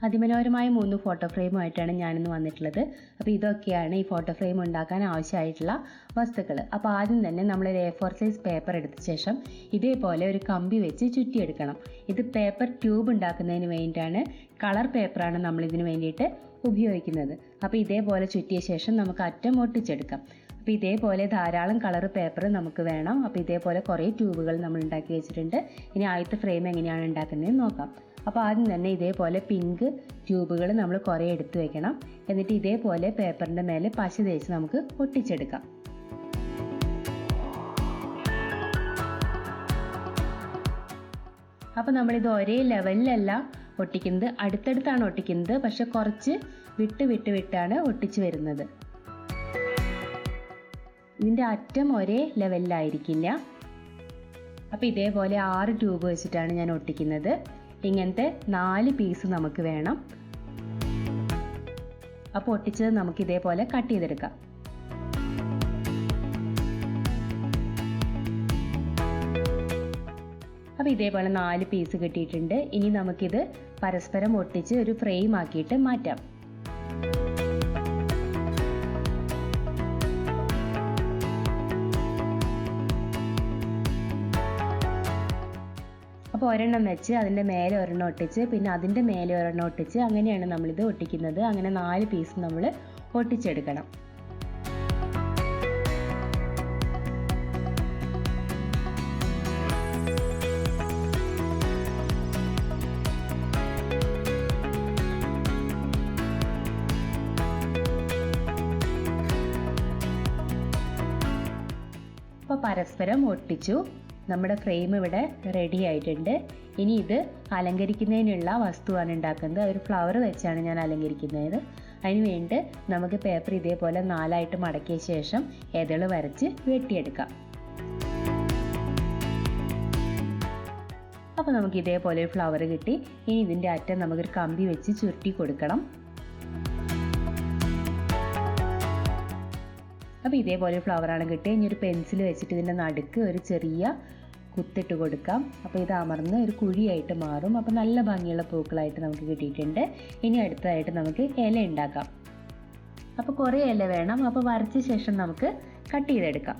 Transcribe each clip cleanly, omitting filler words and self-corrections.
അതിമനോഹരമായ 3 ഫോട്ടോ ഫ്രെയിമുമായിട്ടാണ് ഞാനിന്ന് വന്നിട്ടുള്ളത്. അപ്പോൾ ഇതൊക്കെയാണ് ഈ ഫോട്ടോ ഫ്രെയിം ഉണ്ടാക്കാൻ ആവശ്യമായിട്ടുള്ള വസ്തുക്കൾ. അപ്പോൾ ആദ്യം തന്നെ നമ്മൾ ഒരു A4 സൈസ് പേപ്പർ എടുത്ത ശേഷം ഇതേപോലെ ഒരു കമ്പി വെച്ച് ചുറ്റിയെടുക്കണം. ഇത് പേപ്പർ ട്യൂബ് ഉണ്ടാക്കുന്നതിന് വേണ്ടിയിട്ടാണ്. കളർ പേപ്പറാണ് നമ്മളിതിന് വേണ്ടിയിട്ട് ഉപയോഗിക്കുന്നത്. അപ്പോൾ ഇതേപോലെ ചുറ്റിയ ശേഷം നമുക്ക് അറ്റം ഒട്ടിച്ചെടുക്കാം. അപ്പോൾ ഇതേപോലെ ധാരാളം കളർ പേപ്പർ നമുക്ക് വേണം. അപ്പോൾ ഇതേപോലെ കുറേ ട്യൂബുകൾ നമ്മൾ ഉണ്ടാക്കി വെച്ചിട്ടുണ്ട്. ഇനി ആദ്യത്തെ ഫ്രെയിം എങ്ങനെയാണ് ഉണ്ടാക്കുന്നതെന്ന് നോക്കാം. അപ്പോൾ ആദ്യം തന്നെ ഇതേപോലെ പിങ്ക് ട്യൂബുകൾ നമ്മൾ കുറേ എടുത്ത് വെക്കണം. എന്നിട്ട് ഇതേപോലെ പേപ്പറിൻ്റെ മേലെ പശ തേച്ച് നമുക്ക് ഒട്ടിച്ചെടുക്കാം. അപ്പോൾ നമ്മളിത് ഒരേ ലെവലിലല്ല ഒട്ടിക്കുന്നത്, അടുത്തടുത്താണ് ഒട്ടിക്കുന്നത്. പക്ഷെ കുറച്ച് വിട്ടാണ് ഒട്ടിച്ച് വരുന്നത്. ഇതിൻ്റെ അറ്റം ഒരേ ലെവലിലായിരിക്കില്ല. അപ്പോൾ ഇതേപോലെ 6 ട്യൂബ് വെച്ചിട്ടാണ് ഞാൻ ഒട്ടിക്കുന്നത്. ഇങ്ങനത്തെ 4 പീസ് നമുക്ക് വേണം. അപ്പോൾ ഒട്ടിച്ചത് നമുക്ക് ഇതേപോലെ കട്ട് ചെയ്തെടുക്കാം. അപ്പോൾ ഇതേപോലെ 4 പീസ് കിട്ടിയിട്ടുണ്ട്. ഇനി നമുക്കിത് പരസ്പരം ഒട്ടിച്ച് ഒരു ഫ്രെയിം ആക്കിയിട്ട് മാറ്റാം. അപ്പോൾ ഒരെണ്ണം വെച്ച് അതിൻ്റെ മേലെ ഒരെണ്ണം ഒട്ടിച്ച് പിന്നെ അതിൻ്റെ മേലെ ഒരെണ്ണം ഒട്ടിച്ച് അങ്ങനെയാണ് നമ്മളിത് ഒട്ടിക്കുന്നത്. അങ്ങനെ 4 പീസ് നമ്മൾ ഒട്ടിച്ചെടുക്കണം. അപ്പോൾ പരസ്പരം ഒട്ടിച്ചു. നമ്മുടെ ഫ്രെയിം ഇവിടെ റെഡി ആയിട്ടുണ്ട്. ഇനി ഇത് അലങ്കരിക്കുന്നതിനുള്ള വസ്തുവാണ് ഉണ്ടാക്കുന്നത്. ഒരു ഫ്ലവർ വെച്ചാണ് ഞാൻ അലങ്കരിക്കുന്നത്. അതിന് വേണ്ടി നമുക്ക് പേപ്പർ ഇതേപോലെ 4ആയിട്ട് മടക്കിയ ശേഷം ഇതൾ വരച്ച് വെട്ടിയെടുക്കാം. അപ്പോൾ നമുക്ക് ഇതേപോലെ ഒരു ഫ്ലവർ കിട്ടി. ഇനി ഇതിൻ്റെ അറ്റം നമുക്കൊരു കമ്പി വെച്ച് ചുരുട്ടി കൊടുക്കണം. അപ്പോൾ ഇതേപോലെ ഫ്ലവറാണ് കിട്ടിയത്. ഇനി ഒരു പെൻസിൽ വെച്ചിട്ട് ഇതിൻ്റെ നടുക്ക് ഒരു ചെറിയ കുത്തിട്ട് കൊടുക്കാം. അപ്പോൾ ഇത് അമർന്ന് ഒരു കുഴിയായിട്ട് മാറും. അപ്പോൾ നല്ല ഭംഗിയുള്ള പൂക്കളായിട്ട് നമുക്ക് കിട്ടിയിട്ടുണ്ട്. ഇനി അടുത്തതായിട്ട് നമുക്ക് ഇല ഉണ്ടാക്കാം. അപ്പോൾ കുറേ ഇല വേണം. അപ്പോൾ വരച്ച ശേഷം നമുക്ക് കട്ട് ചെയ്തെടുക്കാം.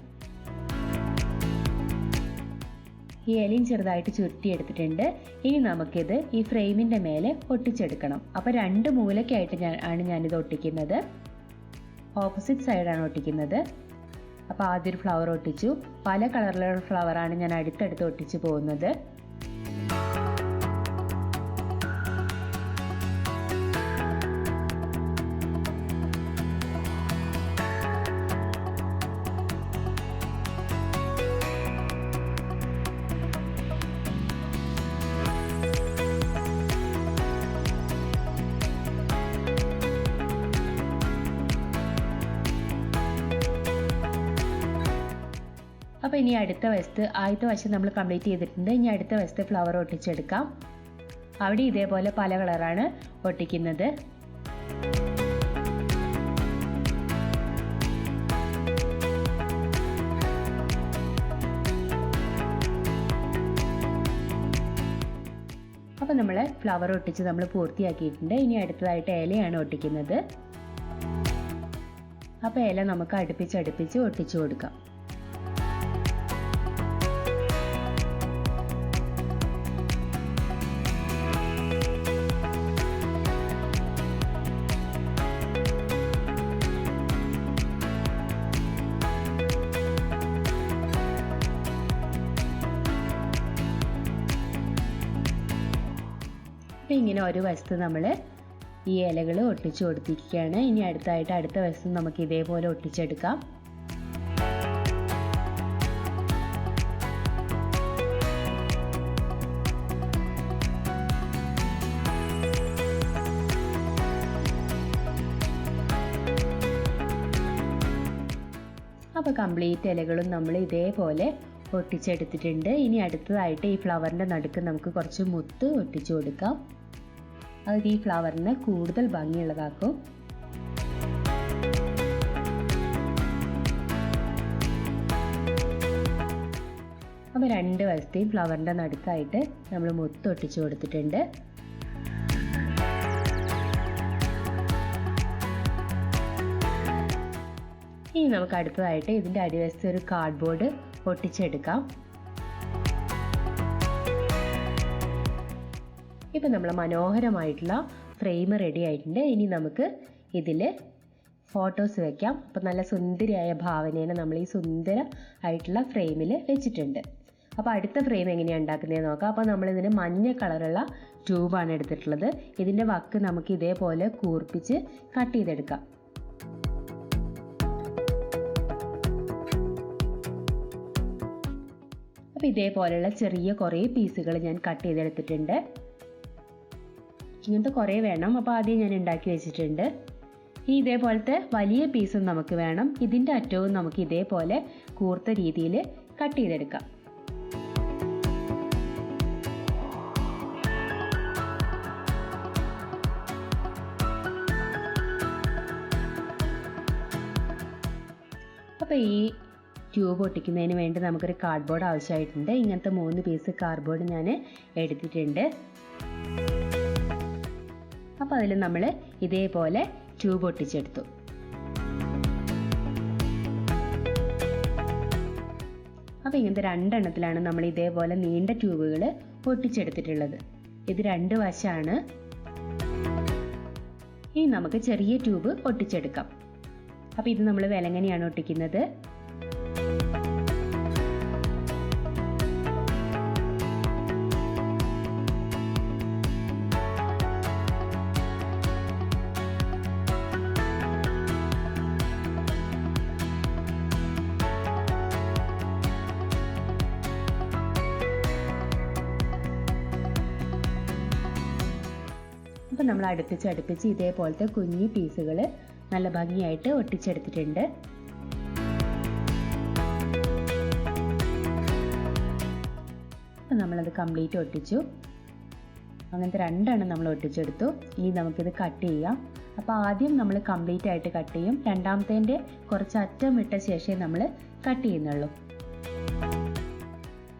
ഈ ഇലയും ചെറുതായിട്ട് ചുരുട്ടിയെടുത്തിട്ടുണ്ട്. ഇനി നമുക്കിത് ഈ ഫ്രെയിമിൻ്റെ മേലെ ഒട്ടിച്ചെടുക്കണം. അപ്പോൾ 2 മൂലയ്ക്കായിട്ട് ഞാനിത് ഒട്ടിക്കുന്നത്. ഓപ്പോസിറ്റ് സൈഡാണ് ഒട്ടിക്കുന്നത്. അപ്പോൾ ആദ്യം ഒരു ഫ്ലവർ ഒട്ടിച്ചു. പല കളറിലുള്ള ഫ്ലവറാണ് ഞാൻ അടുത്തടുത്ത് ഒട്ടിച്ചു പോകുന്നത്. അപ്പോൾ ഇനി ആദ്യത്തെ വശം നമ്മൾ കംപ്ലീറ്റ് ചെയ്തിട്ടുണ്ട്. ഇനി അടുത്ത വശത്തെ ഫ്ലവർ ഒട്ടിച്ചെടുക്കാം. അവിടെ ഇതേപോലെ പല കളറാണ് ഒട്ടിക്കുന്നത്. അപ്പോൾ നമ്മൾ ഫ്ലവർ ഒട്ടിച്ച് നമ്മൾ പൂർത്തിയാക്കിയിട്ടുണ്ട്. ഇനി അടുത്തതായിട്ട് ഇലയാണ് ഒട്ടിക്കുന്നത്. അപ്പോൾ ഇല നമുക്ക് അടുപ്പിച്ച് ഒട്ടിച്ചു കൊടുക്കാം. ഇങ്ങനെ ഒരു വശത്ത് നമ്മൾ ഈ ഇലകൾ ഒട്ടിച്ചു കൊടുത്തിരിക്കുകയാണ്. ഇനി അടുത്ത വശത്ത് നമുക്ക് ഇതേപോലെ ഒട്ടിച്ചെടുക്കാം. അപ്പോൾ കംപ്ലീറ്റ് ഇലകളും നമ്മൾ ഇതേപോലെ ഒട്ടിച്ചെടുത്തിട്ടുണ്ട്. ഇനി അടുത്തതായിട്ട് ഈ ഫ്ലവറിൻ്റെ നടുക്ക് നമുക്ക് കുറച്ച് മുത്ത് ഒട്ടിച്ചു കൊടുക്കാം. അത് ഈ ഫ്ലവറിനെ കൂടുതൽ ഭംഗിയുള്ളതാക്കും. അപ്പോൾ 2 വശത്തെയും ഫ്ലവറിൻ്റെ നടുക്കായിട്ട് നമ്മൾ മുത്ത് ഒട്ടിച്ചു കൊടുത്തിട്ടുണ്ട്. ഇനി നമുക്ക് അടുത്തതായിട്ട് ഇതിൻ്റെ അടിവശത്ത് ഒരു കാർഡ്ബോർഡ് ഒട്ടിച്ചെടുക്കാം. ഇപ്പം നമ്മൾ മനോഹരമായിട്ടുള്ള ഫ്രെയിം റെഡി ആയിട്ടുണ്ട്. ഇനി നമുക്ക് ഇതിൽ ഫോട്ടോസ് വെക്കാം. അപ്പം നല്ല സുന്ദരിയായ ഭാവനേനെ നമ്മൾ ഈ സുന്ദര ആയിട്ടുള്ള ഫ്രെയിമിൽ വെച്ചിട്ടുണ്ട്. അപ്പോൾ അടുത്ത ഫ്രെയിം എങ്ങനെയാണ് ഉണ്ടാക്കുന്നതെന്ന് നോക്കാം. അപ്പോൾ നമ്മളിതിന് മഞ്ഞ കളറുള്ള ട്യൂബാണ് എടുത്തിട്ടുള്ളത്. ഇതിൻ്റെ വക്ക് നമുക്ക് ഇതേപോലെ കൂർപ്പിച്ച് കട്ട് ചെയ്തെടുക്കാം. അപ്പോൾ ഇതേപോലെയുള്ള ചെറിയ കുറേ പീസുകൾ ഞാൻ കട്ട് ചെയ്തെടുത്തിട്ടുണ്ട്. ഇങ്ങനത്തെ കുറേ വേണം. അപ്പോൾ ആദ്യം ഞാൻ ഉണ്ടാക്കി വെച്ചിട്ടുണ്ട്. ഈ ഇതേപോലത്തെ വലിയ പീസും നമുക്ക് വേണം. ഇതിൻ്റെ അറ്റവും നമുക്ക് ഇതേപോലെ കൂർത്ത രീതിയിൽ കട്ട് ചെയ്തെടുക്കാം. അപ്പോൾ ഈ ട്യൂബ് ഒട്ടിക്കുന്നതിന് വേണ്ടി നമുക്കൊരു കാർഡ്ബോർഡ് ആവശ്യമായിട്ടുണ്ട്. ഇങ്ങനത്തെ 3 പീസ് കാർഡ്ബോർഡ് ഞാൻ എടുത്തിട്ടുണ്ട്. അപ്പോൾ അതിൽ നമ്മൾ ഇതേപോലെ ട്യൂബ് ഒട്ടിച്ചെടുത്തു. അപ്പോൾ ഇങ്ങനത്തെ 2 എണ്ണത്തിലാണ് നമ്മൾ ഇതേപോലെ നീണ്ട ട്യൂബുകൾ ഒട്ടിച്ചെടുത്തിട്ടുള്ളത്. ഇത് 2 വശമാണ്. ഇനി നമുക്ക് ചെറിയ ട്യൂബ് ഒട്ടിച്ചെടുക്കാം. അപ്പോൾ ഇത് നമ്മൾ വിലങ്ങനെയാണ് ഒട്ടിക്കുന്നത്. അപ്പോൾ നമ്മൾ അടുപ്പിച്ച് ഇതേപോലത്തെ കുഞ്ഞി പീസുകൾ നല്ല ഭംഗിയായിട്ട് ഒട്ടിച്ചെടുത്തിട്ടുണ്ട്. അപ്പോൾ നമ്മളത് കംപ്ലീറ്റ് ഒട്ടിച്ചു. അങ്ങനത്തെ 2 എണ്ണം നമ്മൾ ഒട്ടിച്ചെടുത്തു. ഇനി നമുക്കിത് കട്ട് ചെയ്യാം. അപ്പോൾ ആദ്യം നമ്മൾ കംപ്ലീറ്റ് ആയിട്ട് കട്ട് ചെയ്യും. രണ്ടാമത്തേൻ്റെ കുറച്ച് അറ്റം വിട്ട ശേഷമേ നമ്മൾ കട്ട് ചെയ്യുന്നുള്ളൂ.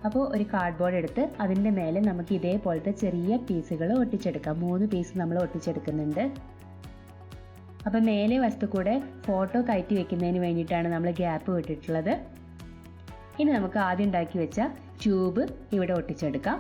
അപ്പോൾ ഒരു കാർഡ്ബോർഡ് എടുത്ത് അതിൻ്റെ മേലെ നമുക്ക് ഇതേപോലത്തെ ചെറിയ പീസുകൾ ഒട്ടിച്ചെടുക്കാം. 3 പീസ് നമ്മൾ ഒട്ടിച്ചെടുക്കുന്നുണ്ട്. അപ്പോൾ മേലെ വശത്തു കൂടെ ഫോട്ടോ കയറ്റി വെക്കുന്നതിന് വേണ്ടിയിട്ടാണ് നമ്മൾ ഗ്യാപ്പ് വിട്ടിട്ടുള്ളത്. ഇനി നമുക്ക് ആദ്യം ഉണ്ടാക്കി വെച്ച ട്യൂബ് ഇവിടെ ഒട്ടിച്ചെടുക്കാം.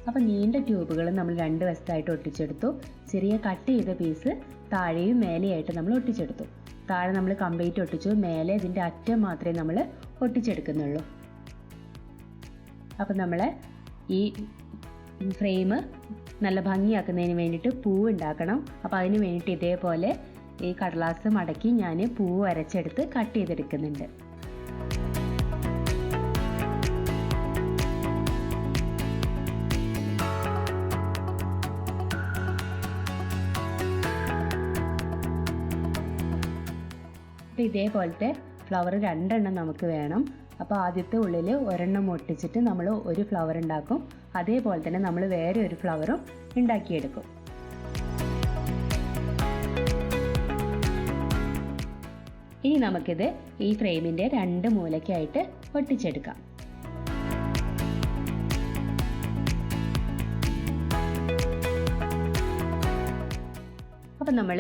അപ്പോൾ നീണ്ട ട്യൂബുകൾ നമ്മൾ 2 വശത്തായിട്ട് ഒട്ടിച്ചെടുത്തു. ചെറിയ കട്ട് ചെയ്ത പീസ് താഴെയും മേലെയായിട്ട് നമ്മൾ ഒട്ടിച്ചെടുത്തു. താഴെ നമ്മൾ കംപ്ലീറ്റ് ഒട്ടിച്ചു. മേലെ ഇതിൻ്റെ അറ്റം മാത്രമേ നമ്മൾ ഒട്ടിച്ചെടുക്കുന്നുള്ളൂ. അപ്പോൾ നമ്മൾ ഈ ഫ്രെയിം നല്ല ഭംഗിയാക്കുന്നതിന് വേണ്ടിയിട്ട് പൂവ് ഉണ്ടാക്കണം. അപ്പോൾ അതിന് വേണ്ടിയിട്ട് ഇതേപോലെ ഈ കടലാസ് മടക്കി ഞാൻ പൂവ് വരച്ചെടുത്ത് കട്ട് ചെയ്തെടുക്കുന്നുണ്ട്. അപ്പോൾ ഇതേപോലത്തെ ഫ്ലവർ 2 എണ്ണം നമുക്ക് വേണം. അപ്പോൾ ആദ്യത്തെ ഉള്ളിൽ ഒരെണ്ണം ഒട്ടിച്ചിട്ട് നമ്മൾ ഒരു ഫ്ലവർ ഉണ്ടാക്കും. അതേപോലെ തന്നെ നമ്മൾ വേറെ ഒരു ഫ്ലവറും ഉണ്ടാക്കിയെടുക്കും. ഇനി നമുക്കിത് ഈ ഫ്രെയിമിൻ്റെ 2 മൂലയ്ക്കായിട്ട് ഒട്ടിച്ചെടുക്കാം. അപ്പോൾ നമ്മൾ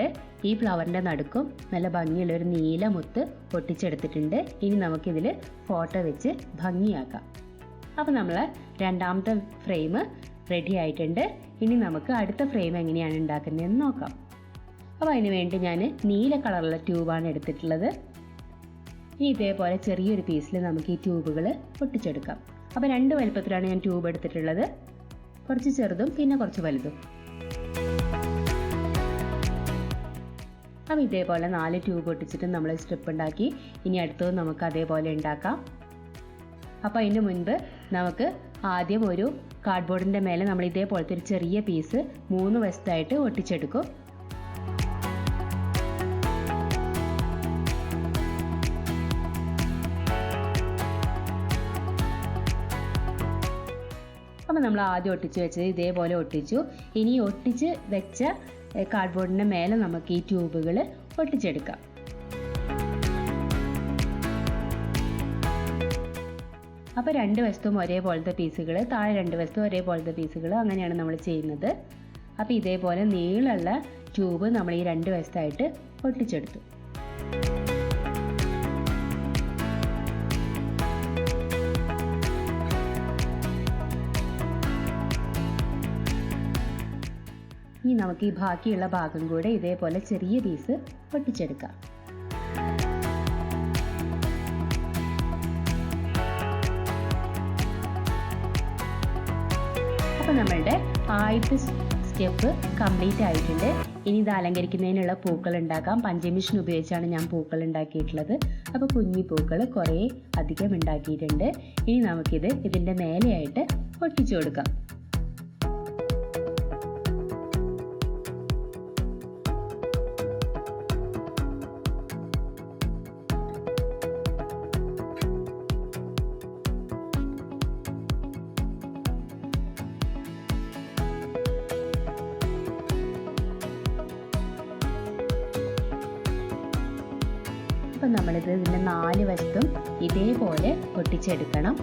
ഈ ഫ്ലവറിൻ്റെ നടുക്കും നല്ല ഭംഗിയുള്ളൊരു നീല മുത്ത് ഒട്ടിച്ചെടുത്തിട്ടുണ്ട്. ഇനി നമുക്കിതിൽ ഫോട്ടോ വെച്ച് ഭംഗിയാക്കാം. അപ്പോൾ നമ്മൾ രണ്ടാമത്തെ ഫ്രെയിം റെഡി ആയിട്ടുണ്ട്. ഇനി നമുക്ക് അടുത്ത ഫ്രെയിം എങ്ങനെയാണ് ഉണ്ടാക്കുന്നതെന്ന് നോക്കാം. അപ്പോൾ അതിന് വേണ്ടി ഞാൻ നീല കളറുള്ള ട്യൂബാണ് എടുത്തിട്ടുള്ളത്. ഇനി ഇതേപോലെ ചെറിയൊരു പീസിൽ നമുക്ക് ഈ ട്യൂബുകൾ ഒട്ടിച്ചെടുക്കാം. അപ്പോൾ 2 വലുപ്പത്തിലാണ് ഞാൻ ട്യൂബ് എടുത്തിട്ടുള്ളത്. കുറച്ച് ചെറുതും പിന്നെ കുറച്ച് വലുതും. അപ്പോൾ ഇതേപോലെ 4 ട്യൂബ് ഒട്ടിച്ചിട്ട് നമ്മൾ സ്ട്രിപ്പ് ഉണ്ടാക്കി. ഇനി അടുത്തത് നമുക്ക് അതേപോലെ ഉണ്ടാക്കാം. അപ്പോൾ അതിന് മുൻപ് നമുക്ക് ആദ്യം ഒരു കാർഡ്ബോർഡിൻ്റെ മേലെ നമ്മൾ ഇതേപോലത്തെ ഒരു ചെറിയ പീസ് 3 വശത്തായിട്ട് ഒട്ടിച്ചെടുക്കും. അപ്പോൾ നമ്മൾ ആദ്യം ഒട്ടിച്ച് വെച്ചത് ഇതേപോലെ ഒട്ടിച്ചു. ഇനി ഒട്ടിച്ച് വെച്ച കാർഡ്ബോർഡിൻ്റെ മേലെ നമുക്ക് ഈ ട്യൂബുകൾ ഒട്ടിച്ചെടുക്കാം. അപ്പോൾ 2 വശത്തും ഒരേപോലത്തെ പീസുകൾ, താഴെ 2 വശത്തും ഒരേപോലത്തെ പീസുകൾ, അങ്ങനെയാണ് നമ്മൾ ചെയ്യുന്നത്. അപ്പോൾ ഇതേപോലെ നീളമുള്ള ട്യൂബ് നമ്മൾ ഈ രണ്ട് വശത്തായിട്ട് ഒട്ടിച്ചെടുത്തു. ഇനി നമുക്ക് ഈ ബാക്കിയുള്ള ഭാഗം കൂടെ ഇതേപോലെ ചെറിയ പീസ് ഒട്ടിച്ചെടുക്കാം. അപ്പോൾ നമ്മളുടെ ആദ്യത്തെ സ്റ്റെപ്പ് കംപ്ലീറ്റ് ആയിട്ടുണ്ട്. ഇനി ഇത് അലങ്കരിക്കുന്നതിനുള്ള പൂക്കൾ ഉണ്ടാക്കാം. പഞ്ചിങ് മെഷീൻ ഉപയോഗിച്ചാണ് ഞാൻ പൂക്കൾ ഉണ്ടാക്കിയിട്ടുള്ളത്. അപ്പോൾ കുഞ്ഞി പൂക്കൾ കുറേ അധികം ഉണ്ടാക്കിയിട്ടുണ്ട്. ഇനി നമുക്കിത് ഇതിൻ്റെ മേലെയായിട്ട് ഒട്ടിച്ചു കൊടുക്കാം. അപ്പം നമ്മളിത് ഇതിൻ്റെ 4 വശത്തും ഇതേപോലെ ഒട്ടിച്ചെടുക്കണം.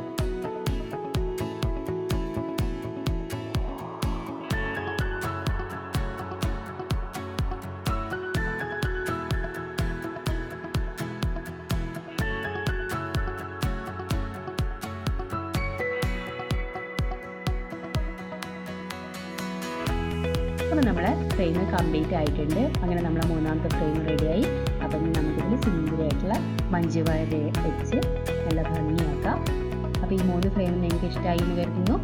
അപ്പോൾ നമ്മളെ ഫ്രെയിം കംപ്ലീറ്റ് ആയിട്ടുണ്ട്. അങ്ങനെ നമ്മളെ 3ാമത്തെ ഫ്രെയിം റെഡിയായി. അപ്പം നമുക്കിതിൽ സിമ്പിളായിട്ടുള്ള മഞ്ച് വയർ വെച്ച് നല്ല ഭംഗിയാക്കാം. അപ്പോൾ ഈ 3 ഫ്രെയിം നിങ്ങൾക്ക് ഇഷ്ടമായി എന്ന് കരുതുന്നു.